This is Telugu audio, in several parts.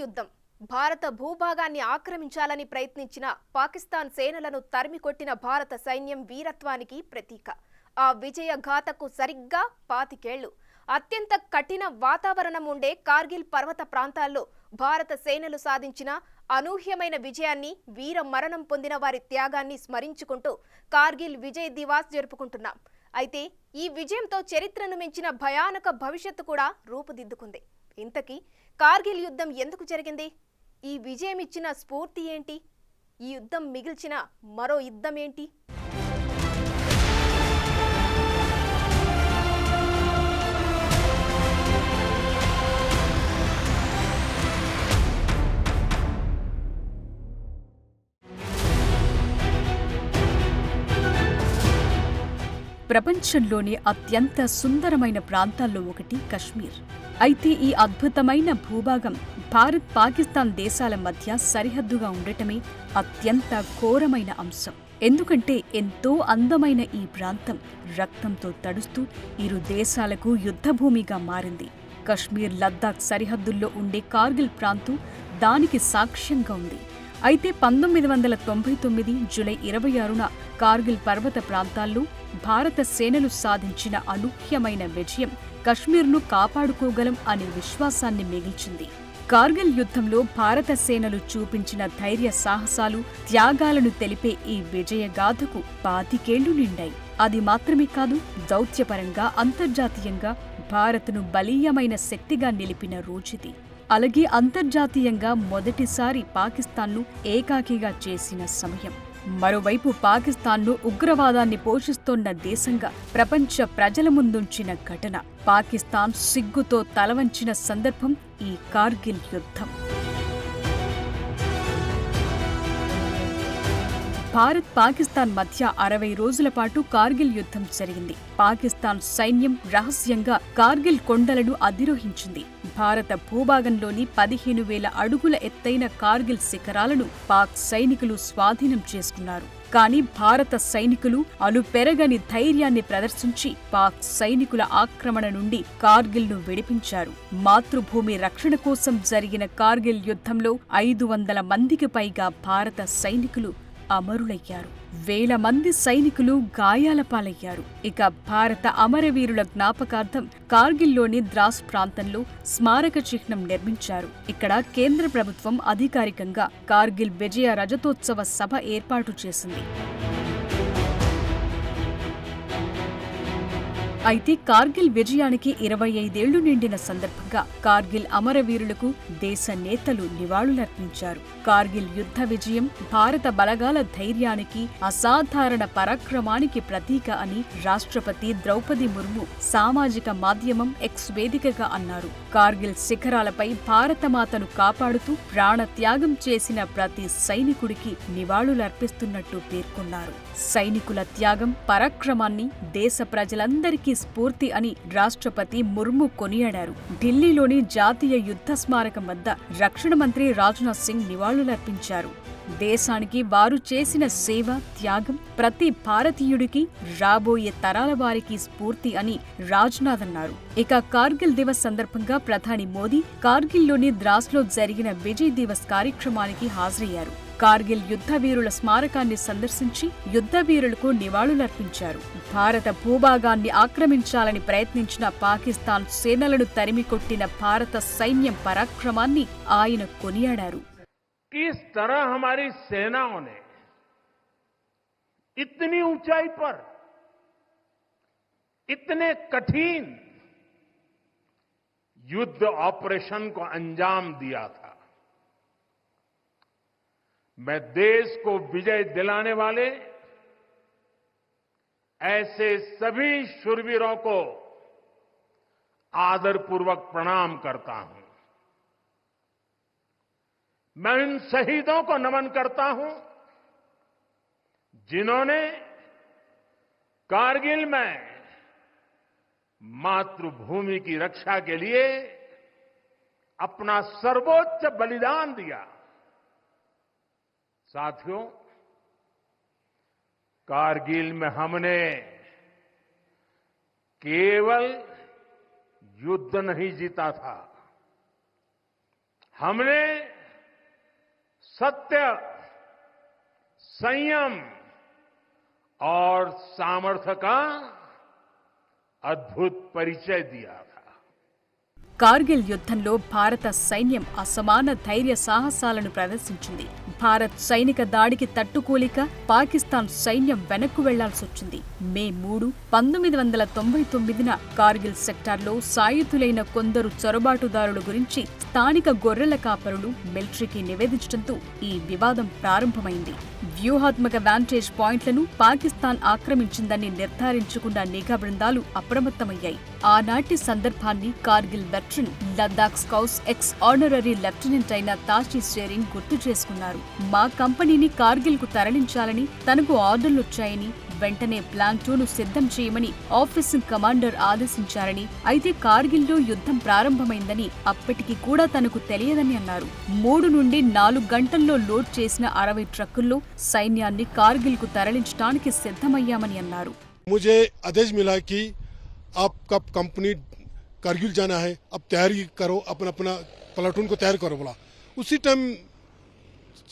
యుద్ధం భారత భూభాగాన్ని ఆక్రమించాలని ప్రయత్నించిన పాకిస్తాన్ సేనలను తరిమికొట్టిన భారత సైన్యం వీరత్వానికి ప్రతీక. ఆ విజయ గాథకు సరిగ్గా 25 ఏళ్లు. అత్యంత కఠిన వాతావరణం ఉండే కార్గిల్ పర్వత ప్రాంతాల్లో భారత సేనలు సాధించిన అనూహ్యమైన విజయాన్ని, వీర మరణం పొందిన వారి త్యాగాన్ని స్మరించుకుంటూ కార్గిల్ విజయ్ దివాస్ జరుపుకుంటున్నాం. అయితే ఈ విజయంతో చరిత్రను మించిన భయానక భవిష్యత్తు కూడా రూపుదిద్దుకుంది. ఇంతకీ కార్గిల్ యుద్ధం ఎందుకు జరిగింది? ఈ విజయం ఇచ్చిన స్ఫూర్తి ఏంటి? ఈ యుద్ధం మిగిల్చిన మరో యుద్ధం ఏంటి? ప్రపంచంలోని అత్యంత సుందరమైన ప్రాంతాల్లో ఒకటి కశ్మీర్. అయితే ఈ అద్భుతమైన భూభాగం భారత్, పాకిస్తాన్ దేశాల మధ్య సరిహద్దుగా ఉండటమే అత్యంత ఘోరమైన అంశం. ఎందుకంటే ఎంతో అందమైన ఈ ప్రాంతం రక్తంతో తడుస్తూ ఇరు దేశాలకు యుద్ధభూమిగా మారింది. కశ్మీర్, లద్దాఖ్ సరిహద్దుల్లో ఉండే కార్గిల్ ప్రాంతం దానికి సాక్ష్యంగా ఉంది. అయితే 1999 జూలై 26న కార్గిల్ పర్వత ప్రాంతాల్లో భారత సేనలు సాధించిన అనూహ్యమైన విజయం కశ్మీర్ను కాపాడుకోగలం అనే విశ్వాసాన్ని మిగిల్చింది. కార్గిల్ యుద్ధంలో భారత సేనలు చూపించిన ధైర్య సాహసాలు, త్యాగాలను తెలిపే ఈ విజయగాథకు 25 ఏళ్లు నిండాయి. అది మాత్రమే కాదు, దౌత్యపరంగా, అంతర్జాతీయంగా భారత్ను బలీయమైన శక్తిగా నిలిపిన రోజుది. అలాగే అంతర్జాతీయంగా మొదటిసారి పాకిస్తాన్ను ఏకాకిగా చేసిన సమయం. మరోవైపు పాకిస్తాన్ను ఉగ్రవాదాన్ని పోషిస్తోన్న దేశంగా ప్రపంచ ప్రజల ముందుంచిన ఘటన. పాకిస్తాన్ సిగ్గుతో తలవంచిన సందర్భం ఈ కార్గిల్ యుద్ధం. భారత్, పాకిస్తాన్ మధ్య 60 రోజుల పాటు కార్గిల్ యుద్ధం జరిగింది. పాకిస్తాన్ సైన్యం రహస్యంగా కార్గిల్ కొండలను అధిరోహించింది. భారత భూభాగంలోని 15,000 అడుగుల ఎత్తైన కార్గిల్ శిఖరాలను పాక్ సైనికులు స్వాధీనం చేసుకున్నారు. కానీ భారత సైనికులు అలుపెరగని ధైర్యాన్ని ప్రదర్శించి పాక్ సైనికుల ఆక్రమణ నుండి కార్గిల్ను విడిపించారు. మాతృభూమి రక్షణ కోసం జరిగిన కార్గిల్ యుద్ధంలో 500 మందికి పైగా భారత సైనికులు అమరులయ్యారు. వేల మంది సైనికులు గాయాల పాలయ్యారు. ఇక భారత అమరవీరుల జ్ఞాపకార్థం కార్గిల్లోని ద్రాస్ ప్రాంతంలో స్మారక చిహ్నం నిర్మించారు. ఇక్కడ కేంద్ర ప్రభుత్వం అధికారికంగా కార్గిల్ విజయ రజతోత్సవ సభ ఏర్పాటు చేసింది. అయితే కార్గిల్ విజయానికి 25 ఏళ్లు నిండిన సందర్భంగా కార్గిల్ అమరవీరులకు దేశ నేతలు నివాళులర్పించారు. కార్గిల్ యుద్ధ విజయం భారత బలగాల ధైర్యానికి, అసాధారణ పరాక్రమానికి ప్రతీక అని రాష్ట్రపతి ద్రౌపది ముర్ము సామాజిక మాధ్యమం ఎక్స్ వేదికగా అన్నారు. కార్గిల్ శిఖరాలపై భారతమాతను కాపాడుతూ ప్రాణత్యాగం చేసిన ప్రతి సైనికుడికి నివాళులర్పిస్తున్నట్టు పేర్కొన్నారు. సైనికుల త్యాగం, పరాక్రమాన్ని దేశ ప్రజలందరికీ స్ఫూర్తి అని రాష్ట్రపతి ముర్ము కొనియాడారు. ఢిల్లీలోని జాతీయ యుద్ధ స్మారకం వద్ద రక్షణ మంత్రి రాజ్నాథ్ సింగ్ నివాళులర్పించారు. దేశానికి వారు చేసిన సేవ, త్యాగం ప్రతి భారతీయుడికి, రాబోయే తరాల వారికి స్ఫూర్తి అని రాజ్నాథ్ అన్నారు. ఇక కార్గిల్ దివస్ సందర్భంగా ప్రధాని మోదీ కార్గిల్లోని ద్రాస్లో జరిగిన విజయ్ దివస్ కార్యక్రమానికి హాజరయ్యారు. కార్గిల్ యుద్ధ వీరుల స్మారకాన్ని సందర్శించి యుద్ధ వీరులకు నివాళులర్పించారు. భారత భూభాగాన్ని ఆక్రమించాలని ప్రయత్నించిన పాకిస్తాన్ సేనలను తరిమికొట్టిన భారత సైన్యం పరాక్రమాన్ని ఆయన కొనియాడారు. किस तरह हमारी सेनाओं ने इतनी ऊंचाई पर इतने कठिन युद्ध ऑपरेशन को अंजाम दिया था। मैं देश को विजय दिलाने वाले ऐसे सभी शूरवीरों को आदरपूर्वक प्रणाम करता हूं। मैं उन शहीदों को नमन करता हूं जिन्होंने कारगिल में मातृभूमि की रक्षा के लिए अपना सर्वोच्च बलिदान दिया। साथियों, कारगिल में हमने केवल युद्ध नहीं जीता था, हमने सत्य, संयम और सामर्थ्य का अद्भुत परिचय दिया था। కార్గిల్ యుద్ధంలో భారత సైన్యం అసమాన ధైర్య సాహసాలను ప్రదర్శించింది. భారత్ సైనిక దాడికి తట్టుకోలేక పాకిస్తాన్ సైన్యం వెనక్కు వెళ్లాల్సొచ్చింది. మే 3, 1999న కార్గిల్ సెక్టార్లో సాయుధులైన కొందరు చొరబాటుదారుల గురించి స్థానిక గొర్రెల కాపరులు మిలిటరీకి నివేదించడంతో ఈ వివాదం ప్రారంభమైంది. వ్యూహాత్మక వాంటేజ్ పాయింట్లను పాకిస్తాన్ ఆక్రమించిందని నిర్ధారించుకున్న నిఘా బృందాలు అప్రమత్తమయ్యాయి. ఆనాటి సందర్భాన్ని Kargil veteran, Ladakh scouts X honorary lieutenant అయిన తాషి షేరింగ్ గుర్తు చేసుకున్నారు. మా కంపెనీని కార్గిల్ కు తరలించాలని తనకు ఆర్డర్లొచ్చాయని, వెంటనే ప్లాన్ 2ను సిద్ధం చేయమని ఆఫీసింగ్ కమాండర్ ఆదేశించారని, అయితే కార్గిల్లో యుద్ధం ప్రారంభమైందని అప్పటికి కూడా తనకు తెలియదని అన్నారు. 3 నుండి 4 గంటల్లో లోడ్ చేసిన 60 ట్రక్కుల్లో సైన్యాన్ని కార్గిల్ కు తరలించడానికి సిద్ధమయ్యామని అన్నారు. मुझे आदेश मिला कि आपका कंपनी कारगिल जाना है, अब तैयारी करो, अपना अपना प्लाटून को तैयार करो बोला. उसी टाइम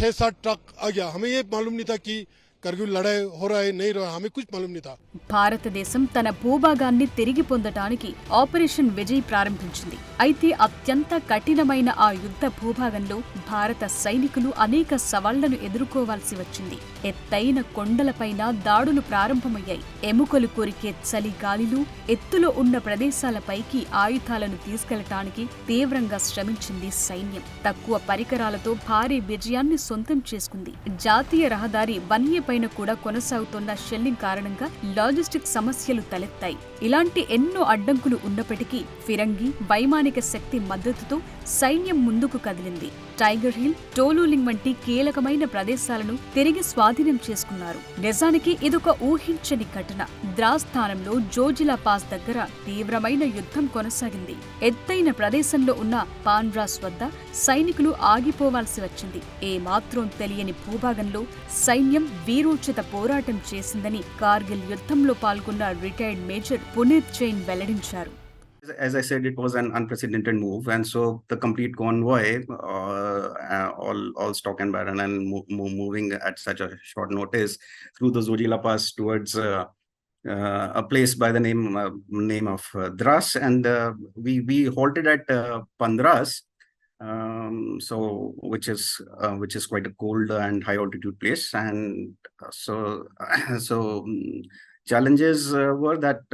6-7 ट्रक आ गया. हमें ये मालूम नहीं था कि कारगिल लड़ाई हो रहा है नहीं रहा, हमें कुछ मालूम नहीं था. భారతదేశం తన భూభాగాన్ని తిరిగి పొందటానికి ఆపరేషన్ విజయ్ ప్రారంభించింది. అయితే అత్యంత కఠినమైన ఆ యుద్ధ భూభాగంలో భారత సైనికులు అనేక సవాళ్లను ఎదుర్కోవాల్సి వచ్చింది. ఎత్తైన కొండలపైన దాడులు ప్రారంభమయ్యాయి. ఎముకలు కొరికే చలి గాలిలు, ఎత్తులో ఉన్న ప్రదేశాలపైకి ఆయుధాలను తీసుకెళ్లటానికి తీవ్రంగా శ్రమించింది సైన్యం. తక్కువ పరికరాలతో భారీ విజయాన్ని సొంతం చేసుకుంది. జాతీయ రహదారి వన్యపైన కూడా కొనసాగుతున్న షెల్లింగ్ కారణంగా లాజిస్టిక్ సమస్యలు తలెత్తాయి. ఇలాంటి ఎన్నో అడ్డంకులు ఉన్నప్పటికీ ఫిరంగి వైమానిక శక్తి మద్దతుతో సైన్యం ముందుకు కదిలింది. టైగర్ హిల్, టోలులింగ్ వంటి కీలకమైన ప్రదేశాలను తిరిగి స్వాధీనం చేసుకున్నారు. నిజానికి ఇదొక ఊహించని ఘటన. ద్రాస్ స్థానంలో జోజిలా పాస్ దగ్గర తీవ్రమైన యుద్ధం కొనసాగింది. ఎత్తైన ప్రదేశంలో ఉన్న పాన్రాస్ వద్ద సైనికులు ఆగిపోవాల్సి వచ్చింది. ఏమాత్రం తెలియని భూభాగంలో సైన్యం వీరోచిత పోరాటం చేసిందని కార్గిల్ యుద్ధంలో పాల్గొన్న రిటైర్డ్ మేజర్ పునీత్ జైన్ వెల్లడించారు. As I said, it was an unprecedented move, and so the complete convoy, all stock and barrel, and moving at such a short notice through the Zojila Pass towards a place by the name of Dras, and we halted at Pandras, so which is quite a cold and high altitude place, and so challenges were that.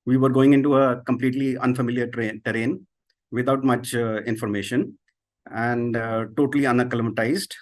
We were going into a completely unfamiliar terrain without much information and totally unacclimatized.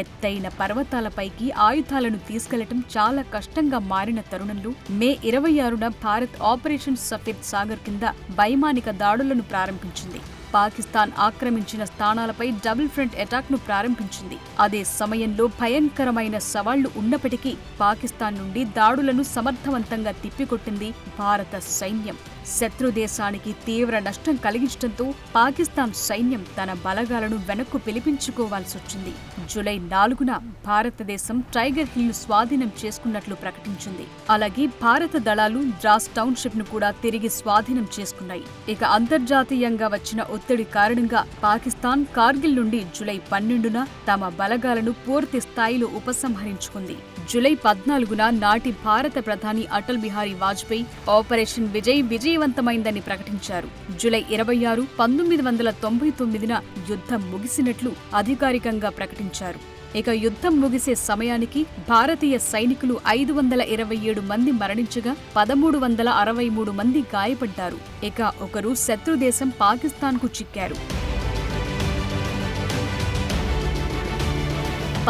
ఎత్తైన పర్వతాలపైకి ఆయుధాలను తీసుకెళ్లటం చాలా కష్టంగా మారిన తరుణంలో మే 26న భారత్ ఆపరేషన్ సఫేద్ సాగర్ కింద వైమానిక దాడులను ప్రారంభించింది. పాకిస్తాన్ ఆక్రమించిన స్థానాలపై డబుల్ ఫ్రంట్ అటాక్ ను ప్రారంభించింది. అదే సమయంలో భయంకరమైన సవాళ్లు ఉన్నప్పటికీ పాకిస్తాన్ నుండి దాడులను సమర్థవంతంగా తిప్పికొట్టింది భారత సైన్యం. శత్రు దేశానికి తీవ్ర నష్టం కలిగించడంతో పాకిస్తాన్ సైన్యం తన బలగాలను వెనక్కు పిలిపించుకోవాల్సొచ్చింది. జూలై 4న భారతదేశం టైగర్ హిల్ స్వాధీనం చేసుకున్నట్లు ప్రకటించింది. అలాగే భారత దళాలు ద్రాస్ టౌన్షిప్ ను కూడా తిరిగి స్వాధీనం చేసుకున్నాయి. ఇక అంతర్జాతీయంగా వచ్చిన ఒత్తిడి కారణంగా పాకిస్తాన్ కార్గిల్ నుండి జూలై 12న తమ బలగాలను పూర్తి స్థాయిలో ఉపసంహరించుకుంది. జూలై 14న నాటి భారత ప్రధాని అటల్ బిహారీ వాజ్పేయి ఆపరేషన్ విజయ్ విజయవంతమైందని ప్రకటించారు. జూలై 26, 1999న యుద్ధం ముగిసినట్లు అధికారికంగా ప్రకటించారు. ఇక యుద్ధం ముగిసే సమయానికి భారతీయ సైనికులు 527 మంది మరణించగా 1363 మంది గాయపడ్డారు. ఇక ఒకరు శత్రుదేశం పాకిస్తాన్కు చిక్కారు.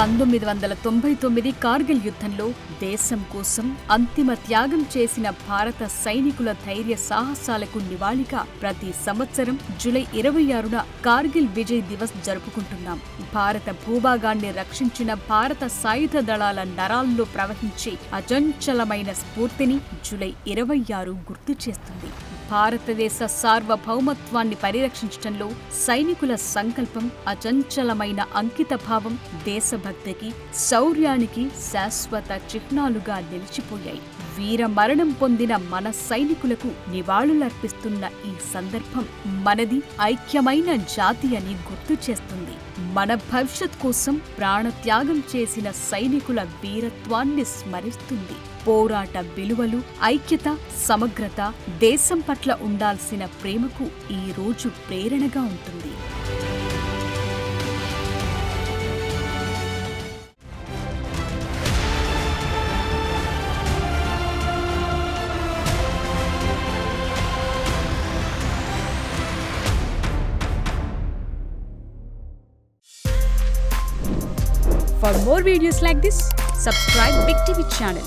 1999 కార్గిల్ యుద్ధంలో దేశం కోసం అంతిమ త్యాగం చేసిన భారత సైనికుల ధైర్య సాహసాలకు నివాళిగా ప్రతి సంవత్సరం జూలై 26న కార్గిల్ విజయ్ దివస్ జరుపుకుంటున్నాం. భారత భూభాగాన్ని రక్షించిన భారత సాయుధ దళాల నరాల్లో ప్రవహించే అచంచలమైన స్ఫూర్తిని జూలై 26 గుర్తు చేస్తుంది. భారతదేశ సార్వభౌమత్వాన్ని పరిరక్షించడంలో సైనికుల సంకల్పం, అచంచలమైన అంకితభావం దేశభక్తికి, శౌర్యానికి శాశ్వత చిహ్నాలుగా నిలిచిపోయాయి. వీర మరణం పొందిన మన సైనికులకు నివాళులర్పిస్తున్న ఈ సందర్భం మనది ఐక్యమైన జాతి అని గుర్తు చేస్తుంది. మన భవిష్యత్ కోసం ప్రాణత్యాగం చేసిన సైనికుల వీరత్వాన్ని స్మరిస్తుంది. పోరాట విలువలు, ఐక్యత, సమగ్రత, దేశం పట్ల ఉండాల్సిన ప్రేమకు ఈ రోజు ప్రేరణగా ఉంటుంది. For more videos like this, subscribe Big TV channel.